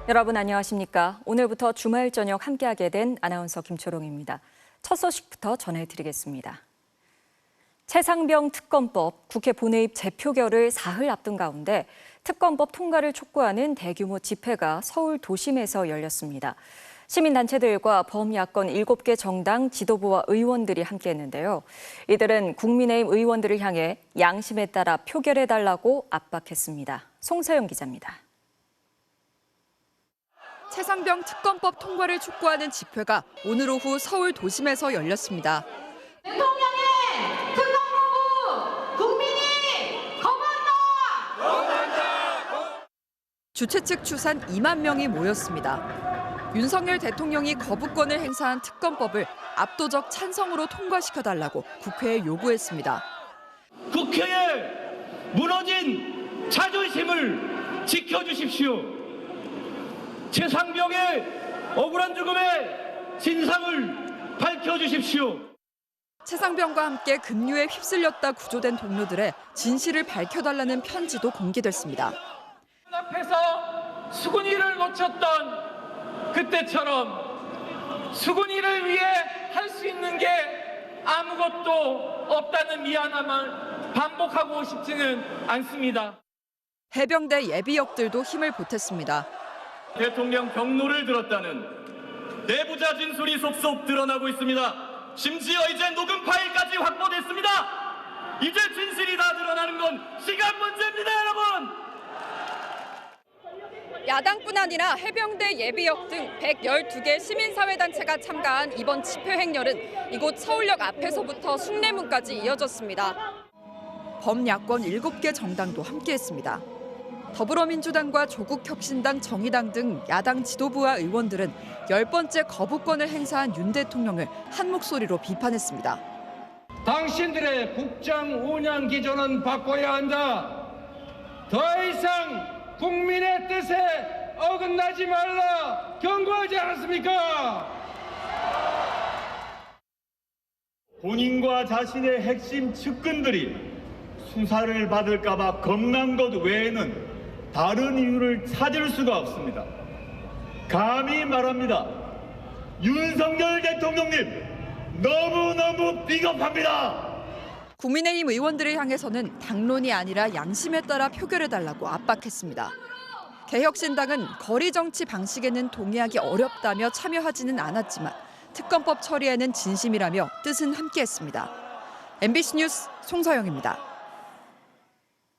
여러분 안녕하십니까? 오늘부터 주말 저녁 함께하게 된 아나운서 김초롱입니다. 첫 소식부터 전해드리겠습니다. 최상병 특검법 국회 본회의 재표결을 사흘 앞둔 가운데 특검법 통과를 촉구하는 대규모 집회가 서울 도심에서 열렸습니다. 시민단체들과 범야권 7개 정당 지도부와 의원들이 함께했는데요. 이들은 국민의힘 의원들을 향해 양심에 따라 표결해달라고 압박했습니다. 송서영 기자입니다. 최상병 특검법 통과를 촉구하는 집회가 오늘 오후 서울 도심에서 열렸습니다. 대통령의 특검 거부! 국민이 거부한다! 주최 측 추산 2만 명이 모였습니다. 윤석열 대통령이 거부권을 행사한 특검법을 압도적 찬성으로 통과시켜달라고 국회에 요구했습니다. 국회에 무너진 자존심을 지켜주십시오. 최상병의 억울한 죽음의 진상을 밝혀주십시오. 최상병과 함께 급류에 휩쓸렸다 구조된 동료들의 진실을 밝혀달라는 편지도 공개됐습니다. 앞에서 수근이를 놓쳤던 그때처럼 수근이를 위해 할 수 있는 게 아무것도 없다는 미안함을 반복하고 싶지는 않습니다. 해병대 예비역들도 힘을 보탰습니다. 대통령 경로를 들었다는 내부자 진술이 속속 드러나고 있습니다. 심지어 이제 녹음 파일까지 확보됐습니다. 이제 진실이 다 드러나는 건 시간 문제입니다, 여러분. 야당뿐 아니라 해병대 예비역 등 112개 시민사회단체가 참가한 이번 집회 행렬은 이곳 서울역 앞에서부터 숭례문까지 이어졌습니다. 범야권 7개 정당도 함께했습니다. 더불어민주당과 조국혁신당, 정의당 등 야당 지도부와 의원들은 10번째 거부권을 행사한 윤 대통령을 한 목소리로 비판했습니다. 당신들의 국정 운영 기조는 바꿔야 한다. 더 이상 국민의 뜻에 어긋나지 말라 경고하지 않았습니까? 본인과 자신의 핵심 측근들이 수사를 받을까 봐 겁난 것 외에는 다른 이유를 찾을 수가 없습니다. 감히 말합니다. 윤석열 대통령님, 너무너무 비겁합니다. 국민의힘 의원들을 향해서는 당론이 아니라 양심에 따라 표결해달라고 압박했습니다. 개혁신당은 거리 정치 방식에는 동의하기 어렵다며 참여하지는 않았지만 특검법 처리에는 진심이라며 뜻은 함께했습니다. MBC 뉴스 송서영입니다.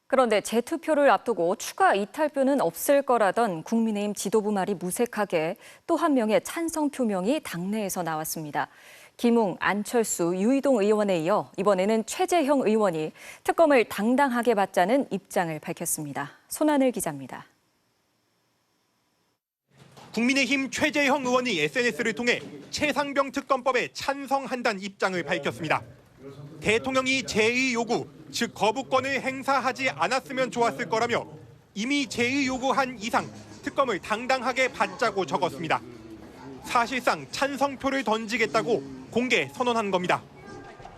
그런데 재투표를 앞두고 추가 이탈표는 없을 거라던 국민의힘 지도부 말이 무색하게 또 한 명의 찬성 표명이 당내에서 나왔습니다. 김웅, 안철수, 유이동 의원에 이어 이번에는 최재형 의원이 특검을 당당하게 받자는 입장을 밝혔습니다. 손하늘 기자입니다. 국민의힘 최재형 의원이 SNS를 통해 최상병 특검법에 찬성한다는 입장을 밝혔습니다. 대통령이 제2 요구, 즉 거부권을 행사하지 않았으면 좋았을 거라며 이미 제2 요구한 이상 특검을 당당하게 받자고 적었습니다. 사실상 찬성표를 던지겠다고 공개 선언한 겁니다.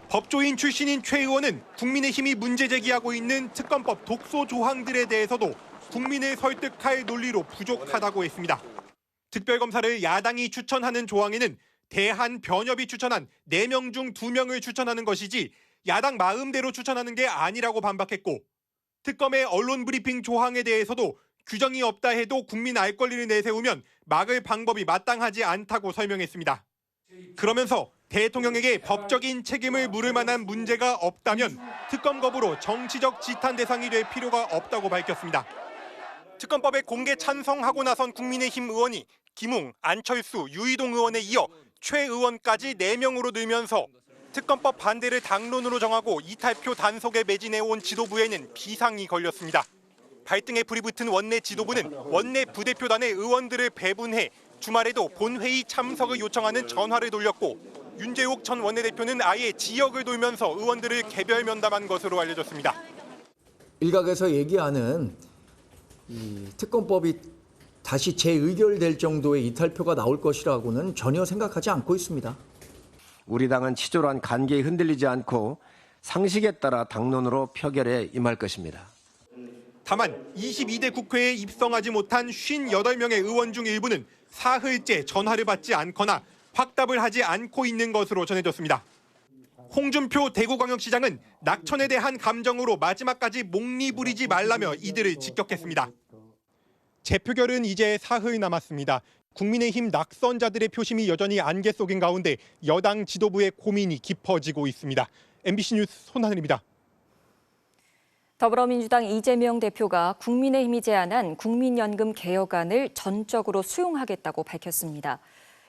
법조인 출신인 최 의원은 국민의힘이 문제 제기하고 있는 특검법 독소 조항들에 대해서도 국민을 설득할 논리로 부족하다고 했습니다. 특별검사를 야당이 추천하는 조항에는 대한 변협이 추천한 4명 중 2명을 추천하는 것이지 야당 마음대로 추천하는 게 아니라고 반박했고 특검의 언론 브리핑 조항에 대해서도 규정이 없다 해도 국민 알 권리를 내세우면 막을 방법이 마땅하지 않다고 설명했습니다. 그러면서 대통령에게 법적인 책임을 물을 만한 문제가 없다면 특검 거부로 정치적 지탄 대상이 될 필요가 없다고 밝혔습니다. 특검법에 공개 찬성하고 나선 국민의힘 의원이 김웅, 안철수, 유이동 의원에 이어 최 의원까지 4명으로 늘면서 특검법 반대를 당론으로 정하고 이탈표 단속에 매진해온 지도부에는 비상이 걸렸습니다. 발등에 불이 붙은 원내 지도부는 원내 부대표단의 의원들을 배분해 주말에도 본회의 참석을 요청하는 전화를 돌렸고 윤재욱 전 원내대표는 아예 지역을 돌면서 의원들을 개별 면담한 것으로 알려졌습니다. 일각에서 얘기하는 이 특검법이 다시 재의결될 정도의 이탈표가 나올 것이라고는 전혀 생각하지 않고 있습니다. 우리 당은 치졸한 관계에 흔들리지 않고 상식에 따라 당론으로 표결에 임할 것입니다. 다만 22대 국회에 입성하지 못한 58명의 의원 중 일부는 사흘째 전화를 받지 않거나 확답을 하지 않고 있는 것으로 전해졌습니다. 홍준표 대구광역시장은 낙천에 대한 감정으로 마지막까지 목리 부리지 말라며 이들을 직격했습니다. 재표결은 이제 사흘 남았습니다. 국민의힘 낙선자들의 표심이 여전히 안개 속인 가운데 여당 지도부의 고민이 깊어지고 있습니다. MBC 뉴스 손하늘입니다. 더불어민주당 이재명 대표가 국민의힘이 제안한 국민연금 개혁안을 전적으로 수용하겠다고 밝혔습니다.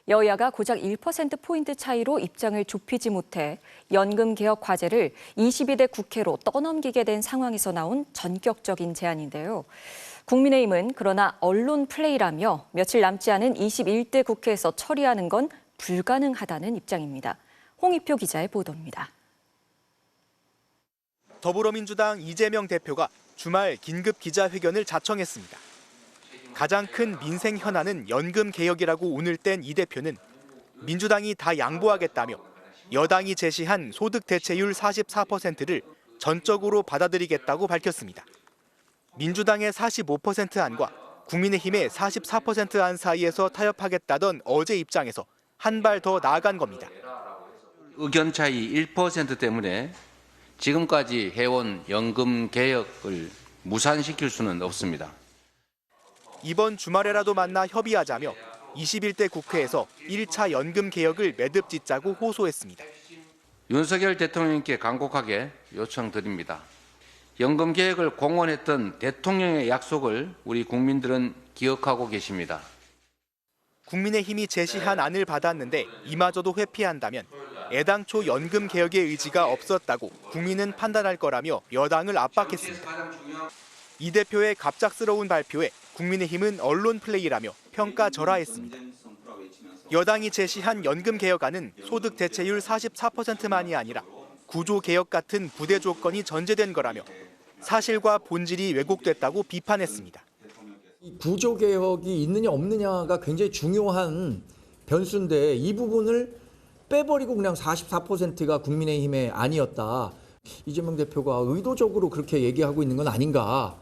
여야가 고작 1%포인트 차이로 입장을 좁히지 못해 연금 개혁 과제를 22대 국회로 떠넘기게 된 상황에서 나온 전격적인 제안인데요. 국민의힘은 그러나 언론 플레이라며 며칠 남지 않은 21대 국회에서 처리하는 건 불가능하다는 입장입니다. 홍익표 기자의 보도입니다. 더불어민주당 이재명 대표가 주말 긴급 기자회견을 자청했습니다. 가장 큰 민생 현안은 연금 개혁이라고 오늘 뗀 이 대표는 민주당이 다 양보하겠다며 여당이 제시한 소득 대체율 44%를 전적으로 받아들이겠다고 밝혔습니다. 민주당의 45% 안과 국민의힘의 44% 안 사이에서 타협하겠다던 어제 입장에서 한 발 더 나아간 겁니다. 의견 차이 1% 때문에 지금까지 해온 연금 개혁을 무산시킬 수는 없습니다. 이번 주말에라도 만나 협의하자며 21대 국회에서 1차 연금 개혁을 매듭 짓자고 호소했습니다. 윤석열 대통령께 간곡하게 요청드립니다. 연금 개혁을 공언했던 대통령의 약속을 우리 국민들은 기억하고 계십니다. 국민의힘이 제시한 안을 받았는데 이마저도 회피한다면 애당초 연금 개혁의 의지가 없었다고 국민은 판단할 거라며 여당을 압박했습니다. 이 대표의 갑작스러운 발표에 국민의힘은 언론 플레이라며 평가절하했습니다. 여당이 제시한 연금 개혁안은 소득 대체율 44%만이 아니라 구조 개혁 같은 부대 조건이 전제된 거라며 사실과 본질이 왜곡됐다고 비판했습니다. 구조 개혁이 있느냐 없느냐가 굉장히 중요한 변수인데 이 부분을 빼버리고 그냥 44%가 국민의힘의 아니었다. 이재명 대표가 의도적으로 그렇게 얘기하고 있는 건 아닌가.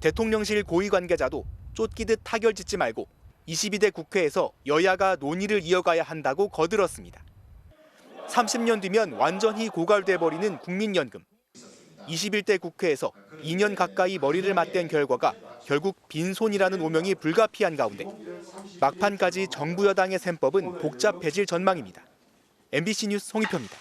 대통령실 고위 관계자도 쫓기듯 타결짓지 말고 22대 국회에서 여야가 논의를 이어가야 한다고 거들었습니다. 30년 뒤면 완전히 고갈돼 버리는 국민연금. 21대 국회에서 2년 가까이 머리를 맞댄 결과가 결국 빈손이라는 오명이 불가피한 가운데 막판까지 정부 여당의 셈법은 복잡해질 전망입니다. MBC 뉴스 홍익표입니다.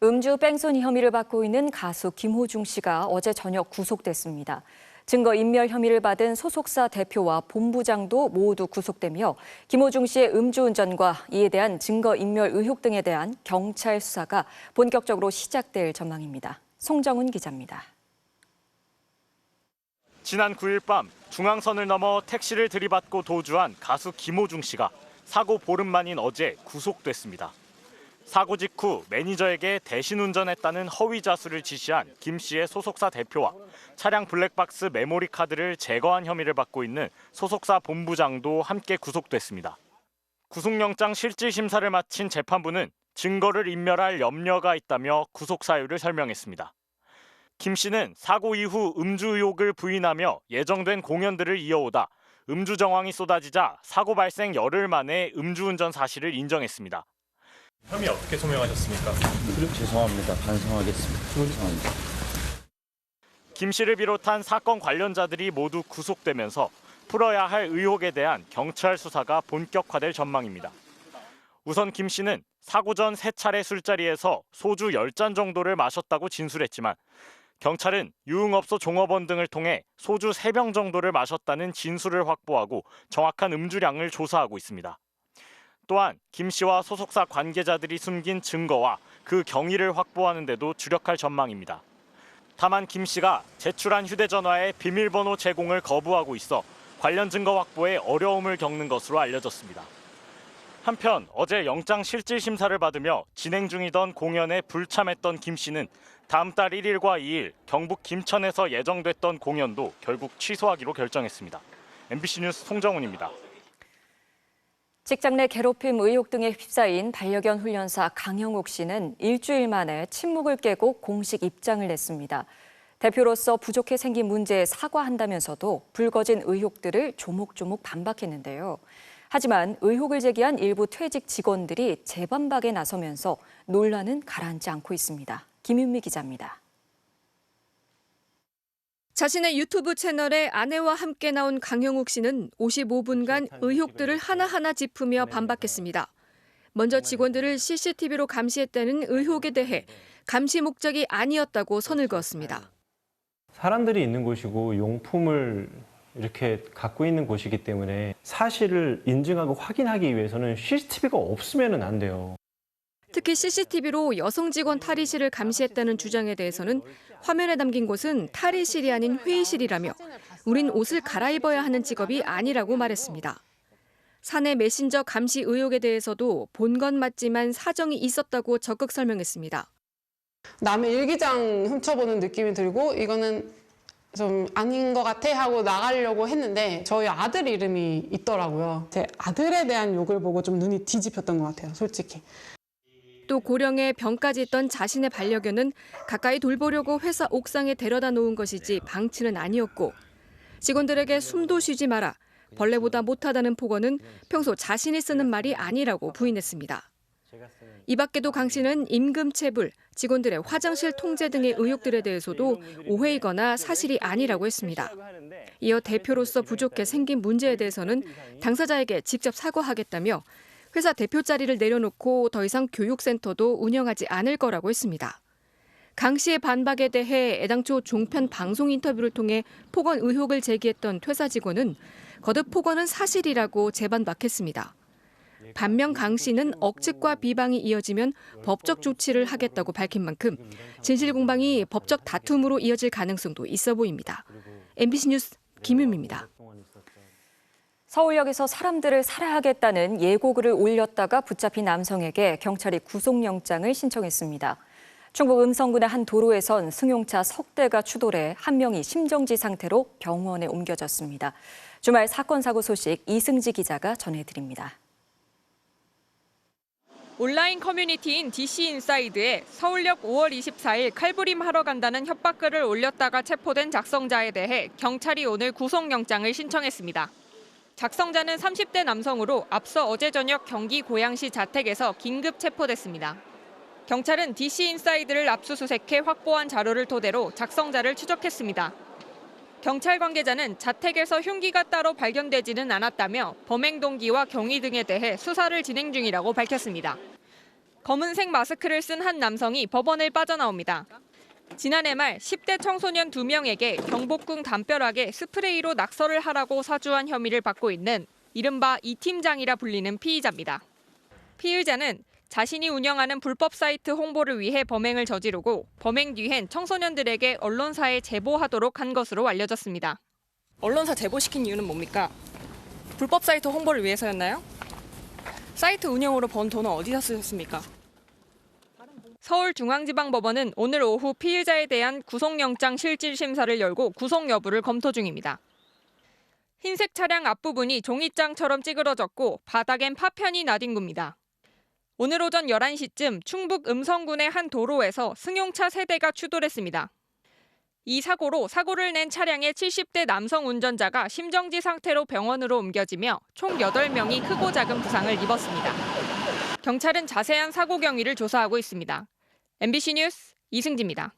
음주 뺑소니 혐의를 받고 있는 가수 김호중 씨가 어제 저녁 구속됐습니다. 증거인멸 혐의를 받은 소속사 대표와 본부장도 모두 구속되며 김호중 씨의 음주운전과 이에 대한 증거인멸 의혹 등에 대한 경찰 수사가 본격적으로 시작될 전망입니다. 송정훈 기자입니다. 지난 9일 밤 중앙선을 넘어 택시를 들이받고 도주한 가수 김호중 씨가 사고 보름 만인 어제 구속됐습니다. 사고 직후 매니저에게 대신 운전했다는 허위 자수를 지시한 김 씨의 소속사 대표와 차량 블랙박스 메모리 카드를 제거한 혐의를 받고 있는 소속사 본부장도 함께 구속됐습니다. 구속영장 실질심사를 마친 재판부는 증거를 인멸할 염려가 있다며 구속 사유를 설명했습니다. 김 씨는 사고 이후 음주 의혹을 부인하며 예정된 공연들을 이어오다 음주 정황이 쏟아지자 사고 발생 열흘 만에 음주운전 사실을 인정했습니다. 혐의 어떻게 소명하셨습니까? 죄송합니다. 반성하겠습니다. 죄송합니다. 김 씨를 비롯한 사건 관련자들이 모두 구속되면서 풀어야 할 의혹에 대한 경찰 수사가 본격화될 전망입니다. 우선 김 씨는 사고 전 3차례 술자리에서 소주 10잔 정도를 마셨다고 진술했지만 경찰은 유흥업소 종업원 등을 통해 소주 3병 정도를 마셨다는 진술을 확보하고 정확한 음주량을 조사하고 있습니다. 또한 김 씨와 소속사 관계자들이 숨긴 증거와 그 경위를 확보하는 데도 주력할 전망입니다. 다만 김 씨가 제출한 휴대전화의 비밀번호 제공을 거부하고 있어 관련 증거 확보에 어려움을 겪는 것으로 알려졌습니다. 한편 어제 영장 실질심사를 받으며 진행 중이던 공연에 불참했던 김 씨는 다음 달 1일과 2일 경북 김천에서 예정됐던 공연도 결국 취소하기로 결정했습니다. MBC 뉴스 송정훈입니다. 직장 내 괴롭힘 의혹 등에 휩싸인 반려견 훈련사 강영욱 씨는 일주일 만에 침묵을 깨고 공식 입장을 냈습니다. 대표로서 부족해 생긴 문제에 사과한다면서도 불거진 의혹들을 조목조목 반박했는데요. 하지만 의혹을 제기한 일부 퇴직 직원들이 재반박에 나서면서 논란은 가라앉지 않고 있습니다. 김윤미 기자입니다. 자신의 유튜브 채널에 아내와 함께 나온 강형욱 씨는 55분간 의혹들을 하나하나 짚으며 반박했습니다. 먼저 직원들을 CCTV로 감시했다는 의혹에 대해 감시 목적이 아니었다고 선을 그었습니다. 사람들이 있는 곳이고 용품을 이렇게 갖고 있는 곳이기 때문에 사실을 인증하고 확인하기 위해서는 CCTV가 없으면 안 돼요. 특히 CCTV로 여성 직원 탈의실을 감시했다는 주장에 대해서는 화면에 담긴 곳은 탈의실이 아닌 회의실이라며 우린 옷을 갈아입어야 하는 직업이 아니라고 말했습니다. 사내 메신저 감시 의혹에 대해서도 본 건 맞지만 사정이 있었다고 적극 설명했습니다. 남의 일기장 훔쳐보는 느낌이 들고 이거는 좀 아닌 것 같아 하고 나가려고 했는데 저희 아들 이름이 있더라고요. 제 아들에 대한 욕을 보고 좀 눈이 뒤집혔던 것 같아요, 솔직히. 또 고령에 병까지 있던 자신의 반려견은 가까이 돌보려고 회사 옥상에 데려다 놓은 것이지 방치는 아니었고 직원들에게 숨도 쉬지 마라, 벌레보다 못하다는 폭언은 평소 자신이 쓰는 말이 아니라고 부인했습니다. 이 밖에도 강 씨는 임금체불, 직원들의 화장실 통제 등의 의혹들에 대해서도 오해이거나 사실이 아니라고 했습니다. 이어 대표로서 부족해 생긴 문제에 대해서는 당사자에게 직접 사과하겠다며 회사 대표 자리를 내려놓고 더 이상 교육센터도 운영하지 않을 거라고 했습니다. 강 씨의 반박에 대해 애당초 종편 방송 인터뷰를 통해 폭언 의혹을 제기했던 퇴사 직원은 거듭 폭언은 사실이라고 재반박했습니다. 반면 강 씨는 억측과 비방이 이어지면 법적 조치를 하겠다고 밝힌 만큼 진실 공방이 법적 다툼으로 이어질 가능성도 있어 보입니다. MBC 뉴스 김윤미입니다. 서울역에서 사람들을 살해하겠다는 예고글을 올렸다가 붙잡힌 남성에게 경찰이 구속영장을 신청했습니다. 충북 음성군의 한 도로에선 승용차 석 대가 추돌해 한 명이 심정지 상태로 병원에 옮겨졌습니다. 주말 사건 사고 소식 이승지 기자가 전해드립니다. 온라인 커뮤니티인 DC인사이드에 서울역 5월 24일 칼부림하러 간다는 협박글을 올렸다가 체포된 작성자에 대해 경찰이 오늘 구속영장을 신청했습니다. 작성자는 30대 남성으로 앞서 어제 저녁 경기 고양시 자택에서 긴급 체포됐습니다. 경찰은 DC인사이드를 압수수색해 확보한 자료를 토대로 작성자를 추적했습니다. 경찰 관계자는 자택에서 흉기가 따로 발견되지는 않았다며 범행 동기와 경위 등에 대해 수사를 진행 중이라고 밝혔습니다. 검은색 마스크를 쓴 한 남성이 법원을 빠져나옵니다. 지난해 말 10대 청소년 2명에게 경복궁 담벼락에 스프레이로 낙서를 하라고 사주한 혐의를 받고 있는 이른바 이 팀장이라 불리는 피의자입니다. 피의자는 자신이 운영하는 불법 사이트 홍보를 위해 범행을 저지르고 범행 뒤엔 청소년들에게 언론사에 제보하도록 한 것으로 알려졌습니다. 언론사 제보시킨 이유는 뭡니까? 불법 사이트 홍보를 위해서였나요? 사이트 운영으로 번 돈은 어디다 쓰셨습니까? 서울중앙지방법원은 오늘 오후 피의자에 대한 구속영장 실질심사를 열고 구속 여부를 검토 중입니다. 흰색 차량 앞부분이 종이장처럼 찌그러졌고 바닥엔 파편이 나뒹굽니다. 오늘 오전 11시쯤 충북 음성군의 한 도로에서 승용차 3대가 추돌했습니다. 이 사고로 사고를 낸 차량의 70대 남성 운전자가 심정지 상태로 병원으로 옮겨지며 총 8명이 크고 작은 부상을 입었습니다. 경찰은 자세한 사고 경위를 조사하고 있습니다. MBC 뉴스 이승지입니다.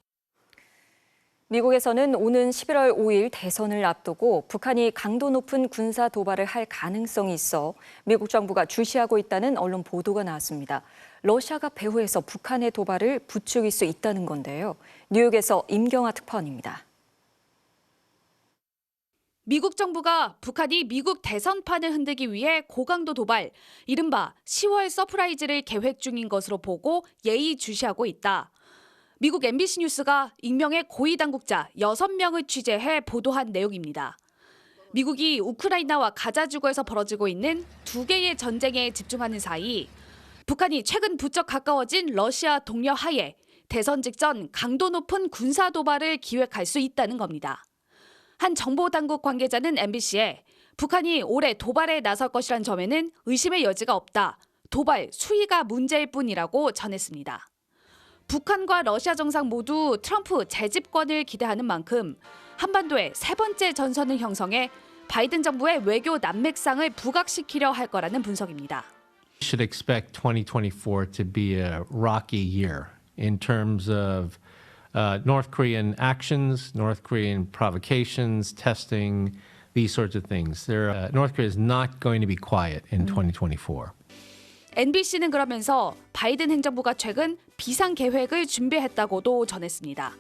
미국에서는 오는 11월 5일 대선을 앞두고 북한이 강도 높은 군사 도발을 할 가능성이 있어 미국 정부가 주시하고 있다는 언론 보도가 나왔습니다. 러시아가 배후에서 북한의 도발을 부추길 수 있다는 건데요. 뉴욕에서 임경아 특파원입니다. 미국 정부가 북한이 미국 대선판을 흔들기 위해 고강도 도발, 이른바 10월 서프라이즈를 계획 중인 것으로 보고 예의주시하고 있다. 미국 MBC 뉴스가 익명의 고위 당국자 6명을 취재해 보도한 내용입니다. 미국이 우크라이나와 가자 지구에서 벌어지고 있는 두 개의 전쟁에 집중하는 사이 북한이 최근 부쩍 가까워진 러시아 동료 하에 대선 직전 강도 높은 군사 도발을 기획할 수 있다는 겁니다. 한 정보당국 관계자는 MBC에 북한이 올해 도발에 나설 것이란 점에는 의심의 여지가 없다. 도발 수위가 문제일 뿐이라고 전했습니다. 북한과 러시아 정상 모두 트럼프 재집권을 기대하는 만큼 한반도의 세 번째 전선을 형성해 바이든 정부의 외교 난맥상을 부각시키려 할 거라는 분석입니다. We should expect 2024 to be a rocky year in terms of North Korean actions, North Korean provocations, testing, these sorts of things. North Korea is not going to be quiet in 2024. NBC는 그러면서 바이든 행정부가 최근 비상 계획을 준비했다고도 전했습니다.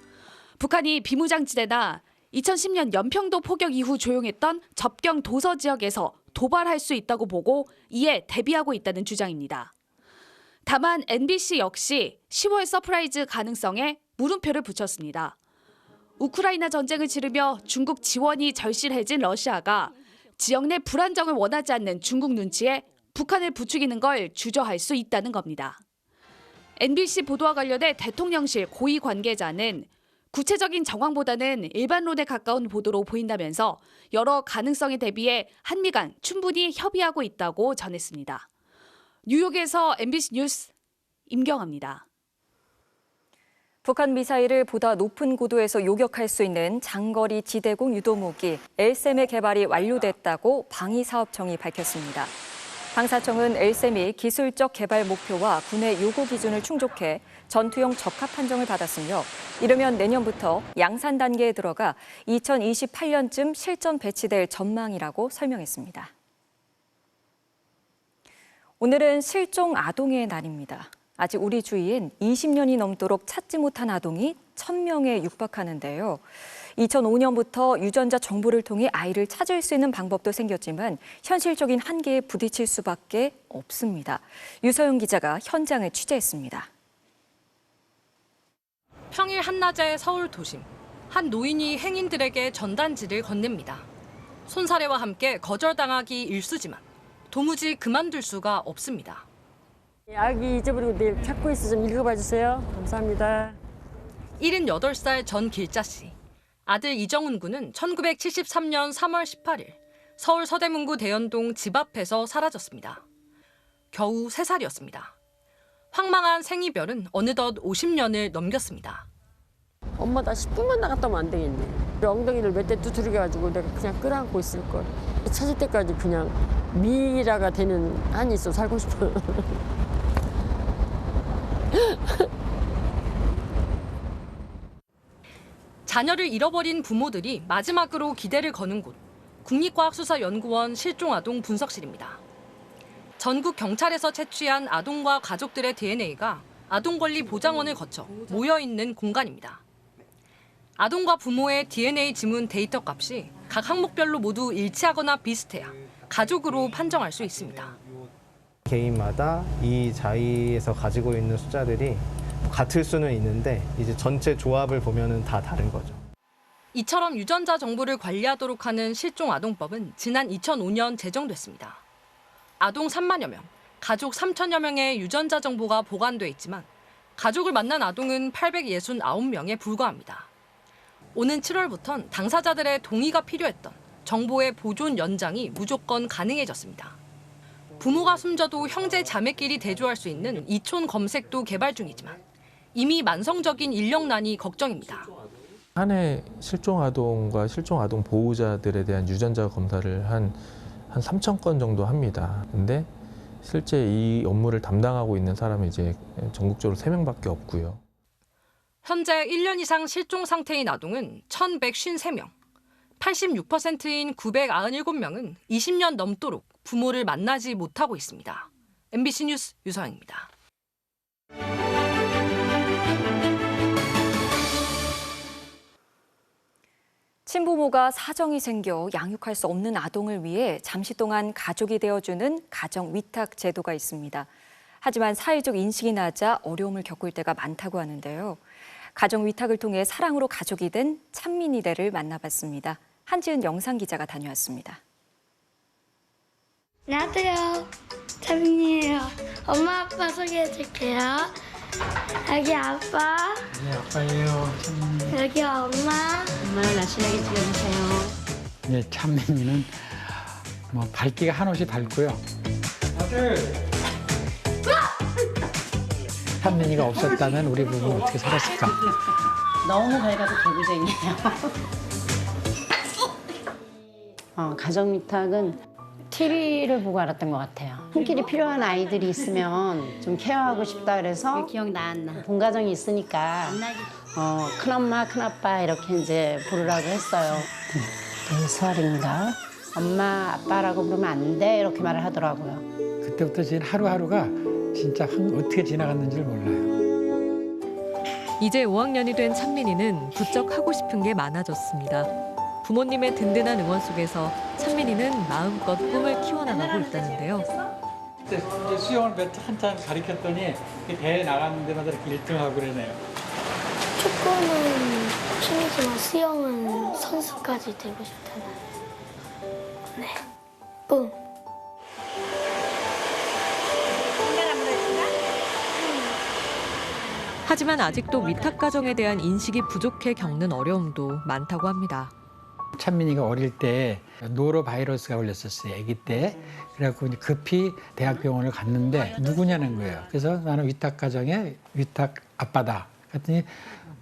북한이 비무장지대나 2010년 연평도 포격 이후 조용했던 접경 도서 지역에서 도발할 수 있다고 보고 이에 대비하고 있다는 주장입니다. 다만 NBC 역시 10월 서프라이즈 가능성에 물음표를 붙였습니다. 우크라이나 전쟁을 치르며 중국 지원이 절실해진 러시아가 지역 내 불안정을 원하지 않는 중국 눈치에 북한을 부추기는 걸 주저할 수 있다는 겁니다. NBC 보도와 관련해 대통령실 고위 관계자는 구체적인 정황보다는 일반론에 가까운 보도로 보인다면서 여러 가능성에 대비해 한미 간 충분히 협의하고 있다고 전했습니다. 뉴욕에서 MBC 뉴스 임경아입니다. 북한 미사일을 보다 높은 고도에서 요격할 수 있는 장거리 지대공 유도무기 LSAM의 개발이 완료됐다고 방위사업청이 밝혔습니다. 방사청은 LSAM이 기술적 개발 목표와 군의 요구 기준을 충족해 전투용 적합 판정을 받았으며 이르면 내년부터 양산 단계에 들어가 2028년쯤 실전 배치될 전망이라고 설명했습니다. 오늘은 실종 아동의 날입니다. 아직 우리 주위엔 20년이 넘도록 찾지 못한 아동이 1,000명에 육박하는데요. 2005년부터 유전자 정보를 통해 아이를 찾을 수 있는 방법도 생겼지만 현실적인 한계에 부딪힐 수밖에 없습니다. 유서영 기자가 현장을 취재했습니다. 평일 한낮의 서울 도심. 한 노인이 행인들에게 전단지를 건넵니다. 손사래와 함께 거절당하기 일쑤지만 도무지 그만둘 수가 없습니다. 아기 잊어버리고 내일 찾고 있어 좀 읽어봐 주세요. 감사합니다. 78살 전길자 씨. 아들 이정훈 군은 1973년 3월 18일 서울 서대문구 대연동 집 앞에서 사라졌습니다. 겨우 3살이었습니다. 황망한 생이별은 어느덧 50년을 넘겼습니다. 엄마 나 10분만 나갔다 오면 안 되겠네. 엉덩이를 몇 대 두드려가지고 내가 그냥 끌어안고 있을 걸. 찾을 때까지 그냥 미라가 되는 한이 있어 살고 싶어요. 자녀를 잃어버린 부모들이 마지막으로 기대를 거는 곳, 국립과학수사연구원 실종아동 분석실입니다. 전국 경찰에서 채취한 아동과 가족들의 DNA가 아동권리보장원을 거쳐 모여있는 공간입니다. 아동과 부모의 DNA 지문 데이터 값이 각 항목별로 모두 일치하거나 비슷해야 가족으로 판정할 수 있습니다. 개인마다 이 자위에서 가지고 있는 숫자들이 같을 수는 있는데 이제 전체 조합을 보면은 다 다른 거죠. 이처럼 유전자 정보를 관리하도록 하는 실종아동법은 지난 2005년 제정됐습니다. 아동 3만여 명, 가족 3천여 명의 유전자 정보가 보관돼 있지만 가족을 만난 아동은 869명에 불과합니다. 오는 7월부턴 당사자들의 동의가 필요했던 정보의 보존 연장이 무조건 가능해졌습니다. 부모가 숨져도 형제 자매끼리 대조할 수 있는 이촌 검색도 개발 중이지만 이미 만성적인 인력난이 걱정입니다. 한 해 실종아동과 실종아동 보호자들에 대한 유전자 검사를 한 3,000건 정도 합니다. 근데 실제 이 업무를 담당하고 있는 사람이 이제 전국적으로 3명밖에 없고요. 현재 1년 이상 실종 상태인 아동은 1,153명, 86%인 997명은 20년 넘도록 부모를 만나지 못하고 있습니다. MBC 뉴스 유서영입니다. 친부모가 사정이 생겨 양육할 수 없는 아동을 위해 잠시 동안 가족이 되어주는 가정 위탁 제도가 있습니다. 하지만 사회적 인식이 낮아 어려움을 겪을 때가 많다고 하는데요. 가정 위탁을 통해 사랑으로 가족이 된 찬민이대를 만나봤습니다. 한지은 영상기자가 다녀왔습니다. 안녕하세요. 찬민이에요. 엄마 아빠 소개해줄게요. 여기 아빠. 네, 아빠예요. 여기 엄마. 엄마를 날씬하게 찍어주세요. 네, 찬민이는 뭐 밝기가 한없이 밝고요. 아들. 찬민이가 없었다면 우리 부부는 어떻게 살았을까? 너무 밝아서 개구쟁이에요. 가정 위탁은 TV를 보고 알았던 것 같아요. 손길이 필요한 아이들이 있으면 좀 케어하고 싶다 그래서 기억나 안 나? 본가정이 있으니까 큰엄마, 큰아빠 이렇게 이제 부르라고 했어요. 네, 수아입니다. 엄마, 아빠라고 부르면 안 돼 이렇게 말을 하더라고요. 그때부터 지금 하루하루가 진짜 어떻게 지나갔는지를 몰라요. 이제 5학년이 된 찬민이는 부쩍 하고 싶은 게 많아졌습니다. 부모님의 든든한 응원 속에서 찬민이는 마음껏 꿈을 키워나가고 있다는데요. 이제 수영을 한참 가르쳤더니 대회 나가는 데마다 이렇게 1등하고 그러네요. 축구는 취미지만 수영은 선수까지 되고 싶잖아요. 네. 뿡. 하지만 아직도 위탁 가정에 대한 인식이 부족해 겪는 어려움도 많다고 합니다. 찬민이가 어릴 때 노로바이러스가 걸렸었어요, 아기 때. 그래갖고 급히 대학병원을 갔는데 누구냐는 거예요. 그래서 나는 위탁 가정의 위탁 아빠다. 그랬더니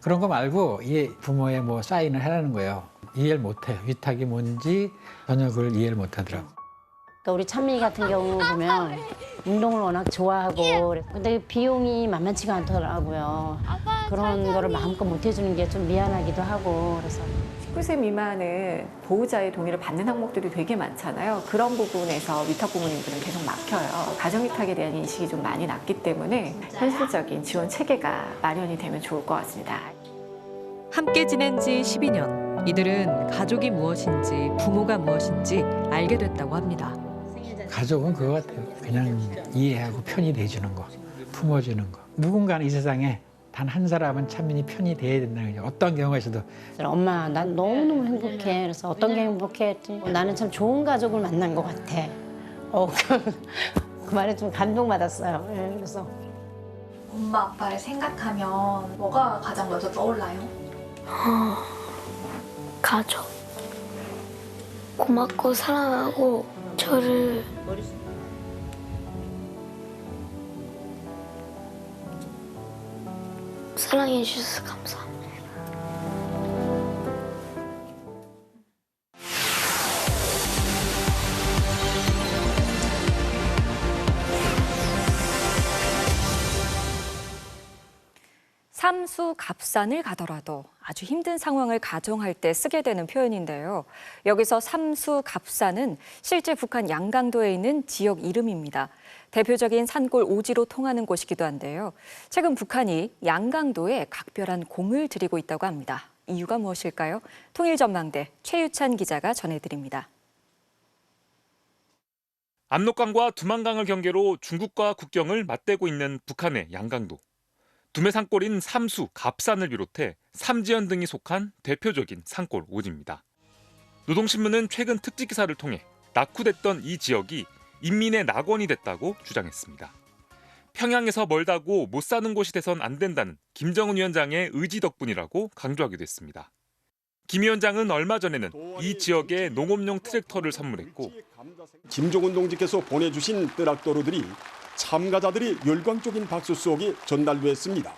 그런 거 말고 이 부모의 뭐 사인을 하라는 거예요. 이해를 못해요. 위탁이 뭔지 전혀 그걸 이해를 못하더라고요. 그러니까 우리 찬민이 같은 경우 보면 운동을 워낙 좋아하고 근데 비용이 만만치가 않더라고요. 그런 거를 마음껏 못 해주는 게 좀 미안하기도 하고 그래서 19세 미만은 보호자의 동의를 받는 항목들이 되게 많잖아요. 그런 부분에서 위탁 부모님들은 계속 막혀요. 가정위탁에 대한 인식이 좀 많이 낮기 때문에 현실적인 지원 체계가 마련이 되면 좋을 것 같습니다. 함께 지낸 지 12년. 이들은 가족이 무엇인지 부모가 무엇인지 알게 됐다고 합니다. 가족은 그거 같아요. 그냥 이해하고 편히 대해주는 거, 품어주는 거. 누군가는 이 세상에 단 한 사람은 찬민이 편히 대해야 된다는 거죠. 어떤 경우가 있어도. 엄마, 난 너무너무 행복해. 그래서 어떤 게 행복해? 했더니 나는 참 좋은 가족을 만난 것 같아. 그 말에 좀 감동받았어요. 네, 그래서 엄마, 아빠를 생각하면 뭐가 가장 먼저 떠올라요? 가족. 고맙고 사랑하고 저를 사랑해 주셔서 감사합니다. 삼수갑산을 가더라도 아주 힘든 상황을 가정할 때 쓰게 되는 표현인데요. 여기서 삼수갑산은 실제 북한 양강도에 있는 지역 이름입니다. 대표적인 산골 오지로 통하는 곳이기도 한데요. 최근 북한이 양강도에 각별한 공을 들이고 있다고 합니다. 이유가 무엇일까요? 통일전망대 최유찬 기자가 전해드립니다. 압록강과 두만강을 경계로 중국과 국경을 맞대고 있는 북한의 양강도. 두메 산골인 삼수, 갑산을 비롯해 삼지연 등이 속한 대표적인 산골 오지입니다. 노동신문은 최근 특집 기사를 통해 낙후됐던 이 지역이 인민의 낙원이 됐다고 주장했습니다. 평양에서 멀다고 못 사는 곳이 돼선 안 된다는 김정은 위원장의 의지 덕분이라고 강조하기도 했습니다. 김 위원장은 얼마 전에는 이 지역에 농업용 트랙터를 선물했고 김정은 동지께서 보내주신 뜨락도로들이 참가자들이 열광적인 박수 속에 전달됐습니다.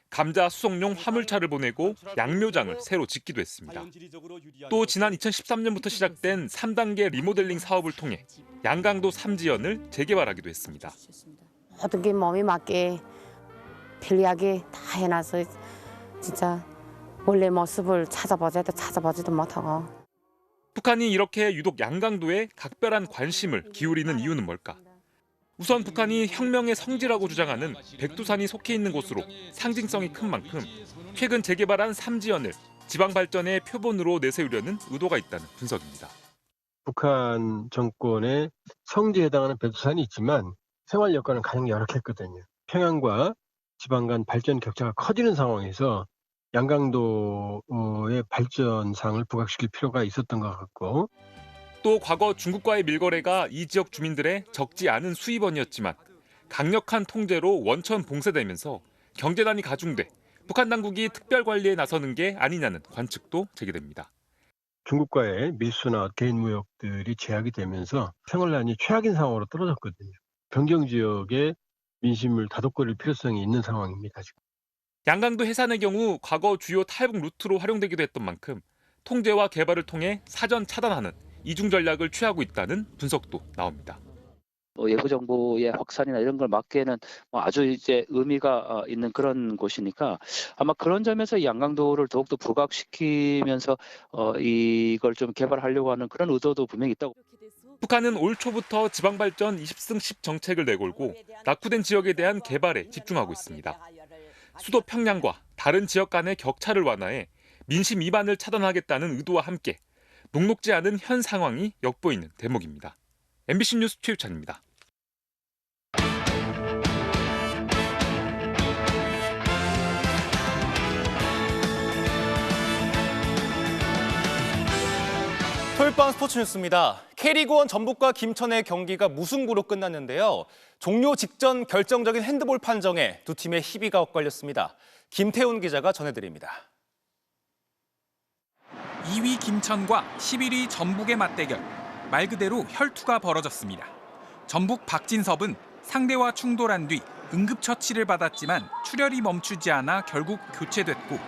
감자 수송용 화물차를 보내고 양묘장을 새로 짓기도 했습니다. 또 지난 2013년부터 시작된 3단계 리모델링 사업을 통해 양강도 삼지연을 재개발하기도 했습니다. 어떻게 몸에 맞게 편리하게 다 해놔서 진짜 원래 모습을 찾아보지도 못하고. 북한이 이렇게 유독 양강도에 각별한 관심을 기울이는 이유는 뭘까? 우선 북한이 혁명의 성지라고 주장하는 백두산이 속해 있는 곳으로 상징성이 큰 만큼 최근 재개발한 삼지연을 지방 발전의 표본으로 내세우려는 의도가 있다는 분석입니다. 북한 정권의 성지에 해당하는 백두산이 있지만 생활 여건은 가장 열악했거든요. 평양과 지방 간 발전 격차가 커지는 상황에서 양강도의 발전상을 부각시킬 필요가 있었던 것 같고 또 과거 중국과의 밀거래가 이 지역 주민들의 적지 않은 수입원이었지만 강력한 통제로 원천 봉쇄되면서 경제난이 가중돼 북한 당국이 특별 관리에 나서는 게 아니냐는 관측도 제기됩니다. 중국과의 밀수나 개인 무역들이 제약이 되면서 생활난이 최악인 상황으로 떨어졌거든요. 변경 지역의 민심을 다독거릴 필요성이 있는 상황입니다, 지금. 양강도 해산의 경우 과거 주요 탈북 루트로 활용되기도 했던 만큼 통제와 개발을 통해 사전 차단하는 이중 전략을 취하고 있다는 분석도 나옵니다. 외부 정보의 확산이나 이런 걸 막기에는 아주 이제 의미가 있는 그런 곳이니까 아마 그런 점에서 양강도를 더욱더 부각시키면서 이걸 좀 개발하려고 하는 그런 의도도 분명히 있다고. 북한은 올 초부터 지방발전 20승 10 정책을 내걸고 낙후된 지역에 대한 개발에 집중하고 있습니다. 수도 평양과 다른 지역 간의 격차를 완화해 민심 이반을 차단하겠다는 의도와 함께 녹록지 않은 현 상황이 엿보이는 대목입니다. MBC 뉴스 최유찬입니다. 토요일밤 스포츠 뉴스입니다. K리그1 전북과 김천의 경기가 무승부로 끝났는데요. 종료 직전 결정적인 핸드볼 판정에 두 팀의 희비가 엇갈렸습니다. 김태훈 기자가 전해드립니다. 2위 김천과 11위 전북의 맞대결. 말 그대로 혈투가 벌어졌습니다. 전북 박진섭은 상대와 충돌한 뒤 응급처치를 받았지만 출혈이 멈추지 않아 결국 교체됐고,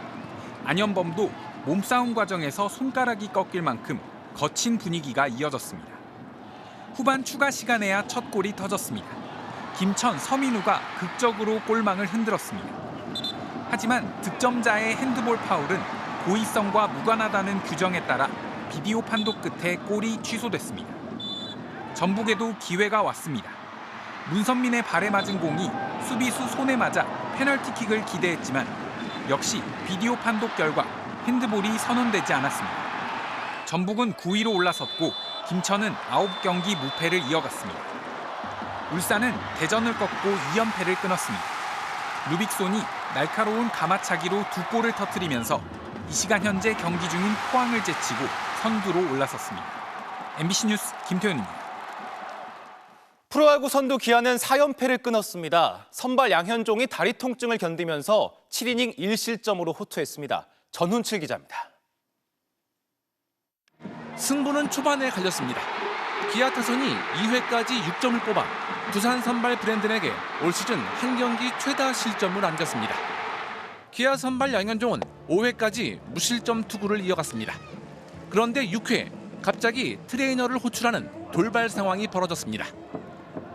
안현범도 몸싸움 과정에서 손가락이 꺾일 만큼 거친 분위기가 이어졌습니다. 후반 추가 시간에야 첫 골이 터졌습니다. 김천 서민우가 극적으로 골망을 흔들었습니다. 하지만 득점자의 핸드볼 파울은 고의성과 무관하다는 규정에 따라 비디오 판독 끝에 골이 취소됐습니다. 전북에도 기회가 왔습니다. 문선민의 발에 맞은 공이 수비수 손에 맞아 페널티킥을 기대했지만 역시 비디오 판독 결과 핸드볼이 선언되지 않았습니다. 전북은 9위로 올라섰고 김천은 9경기 무패를 이어갔습니다. 울산은 대전을 꺾고 2연패를 끊었습니다. 루빅손이 날카로운 가마차기로 2골을 터뜨리면서 이 시간 현재 경기 중인 포항을 제치고 선두로 올라섰습니다. MBC 뉴스 김태훈입니다. 프로야구 선두 기아는 4연패를 끊었습니다. 선발 양현종이 다리 통증을 견디면서 7이닝 1실점으로 호투했습니다. 전훈칠 기자입니다. 승부는 초반에 갈렸습니다. 기아 타선이 2회까지 6점을 뽑아 두산 선발 브랜든에게 올 시즌 한 경기 최다 실점을 안겼습니다. 기아 선발 양현종은 5회까지 무실점 투구를 이어갔습니다. 그런데 6회 갑자기 트레이너를 호출하는 돌발 상황이 벌어졌습니다.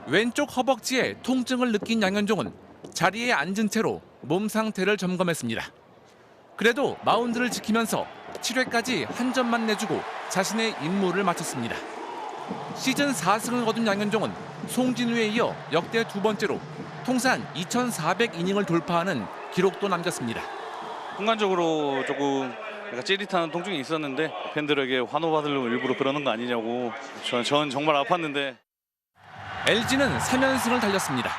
왼쪽 허벅지에 통증을 느낀 양현종은 자리에 앉은 채로 몸 상태를 점검했습니다. 그래도 마운드를 지키면서 7회까지 한 점만 내주고 자신의 임무를 마쳤습니다. 시즌 4승을 거둔 양현종은 송진우에 이어 역대 두 번째로 통산 2,400이닝을 돌파하는 기록도 남겼습니다. 순간적으로 조금 찌릿한 통증이 있었는데 팬들에게 환호받으려고 일부러 그러는 거 아니냐고 저는 정말 아팠는데. LG는 3연승을 달렸습니다.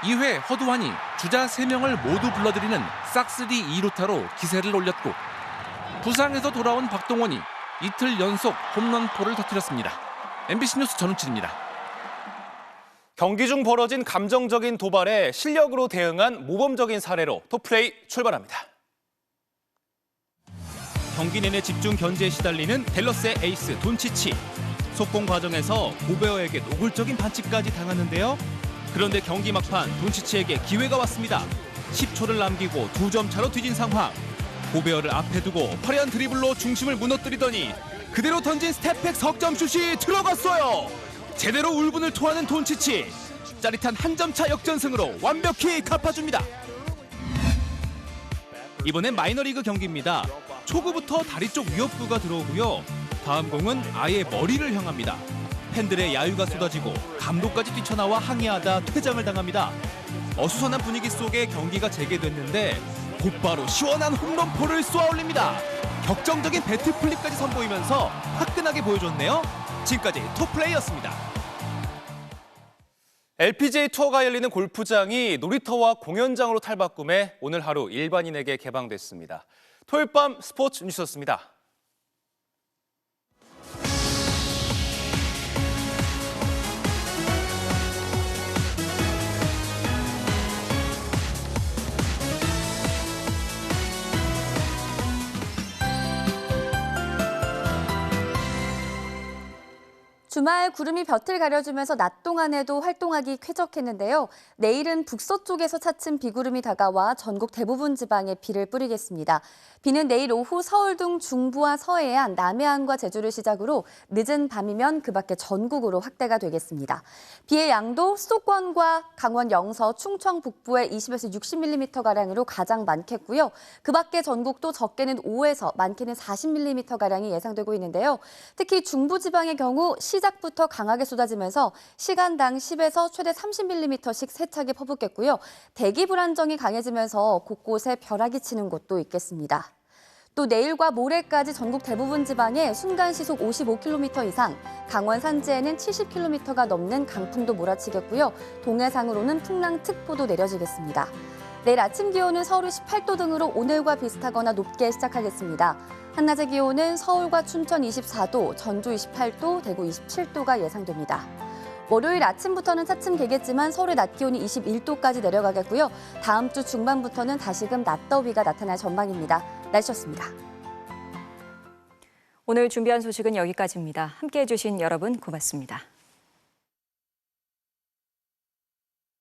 2회 허두환이 주자 3명을 모두 불러들이는 싹쓸이 2루타로 기세를 올렸고, 부상에서 돌아온 박동원이 이틀 연속 홈런포를 터뜨렸습니다. MBC 뉴스 전우칠입니다. 경기 중 벌어진 감정적인 도발에 실력으로 대응한 모범적인 사례로 토플레이 출발합니다. 경기 내내 집중 견제에 시달리는 댈러스의 에이스 돈치치. 속공 과정에서 고베어에게 노골적인 반칙까지 당하는데요. 그런데 경기 막판 돈치치에게 기회가 왔습니다. 10초를 남기고 2점 차로 뒤진 상황. 고베어를 앞에 두고 화려한 드리블로 중심을 무너뜨리더니 그대로 던진 스텝백 석점슛이 들어갔어요. 제대로 울분을 토하는 돈치치. 짜릿한 한 점 차 역전승으로 완벽히 갚아줍니다. 이번엔 마이너리그 경기입니다. 초구부터 다리 쪽 위협구가 들어오고요. 다음 공은 아예 머리를 향합니다. 팬들의 야유가 쏟아지고 감독까지 뛰쳐나와 항의하다 퇴장을 당합니다. 어수선한 분위기 속에 경기가 재개됐는데 곧바로 시원한 홈런포를 쏘아올립니다. 격정적인 배트 플립까지 선보이면서 화끈하게 보여줬네요. 지금까지 토플레이였습니다. LPGA 투어가 열리는 골프장이 놀이터와 공연장으로 탈바꿈해 오늘 하루 일반인에게 개방됐습니다. 토요일 밤 스포츠 뉴스였습니다. 주말 구름이 볕을 가려주면서 낮 동안에도 활동하기 쾌적했는데요. 내일은 북서쪽에서 차츰 비구름이 다가와 전국 대부분 지방에 비를 뿌리겠습니다. 비는 내일 오후 서울 등 중부와 서해안, 남해안과 제주를 시작으로 늦은 밤이면 그 밖에 전국으로 확대가 되겠습니다. 비의 양도 수도권과 강원 영서, 충청 북부에 20에서 60mm가량으로 가장 많겠고요. 그 밖에 전국도 적게는 5에서 많게는 40mm가량이 예상되고 있는데요. 특히 중부지방의 경우 시작부터 강하게 쏟아지면서 시간당 10에서 최대 30mm씩 세차게 퍼붓겠고요. 대기 불안정이 강해지면서 곳곳에 벼락이 치는 곳도 있겠습니다. 또 내일과 모레까지 전국 대부분 지방에 순간시속 55km 이상, 강원 산지에는 70km가 넘는 강풍도 몰아치겠고요. 동해상으로는 풍랑특보도 내려지겠습니다. 내일 아침 기온은 서울이 18도 등으로 오늘과 비슷하거나 높게 시작하겠습니다. 한낮의 기온은 서울과 춘천 24도, 전주 28도, 대구 27도가 예상됩니다. 월요일 아침부터는 차츰 개겠지만 서울의 낮 기온이 21도까지 내려가겠고요. 다음 주 중반부터는 다시금 낮더위가 나타날 전망입니다. 날씨였습니다. 오늘 준비한 소식은 여기까지입니다. 함께해 주신 여러분 고맙습니다.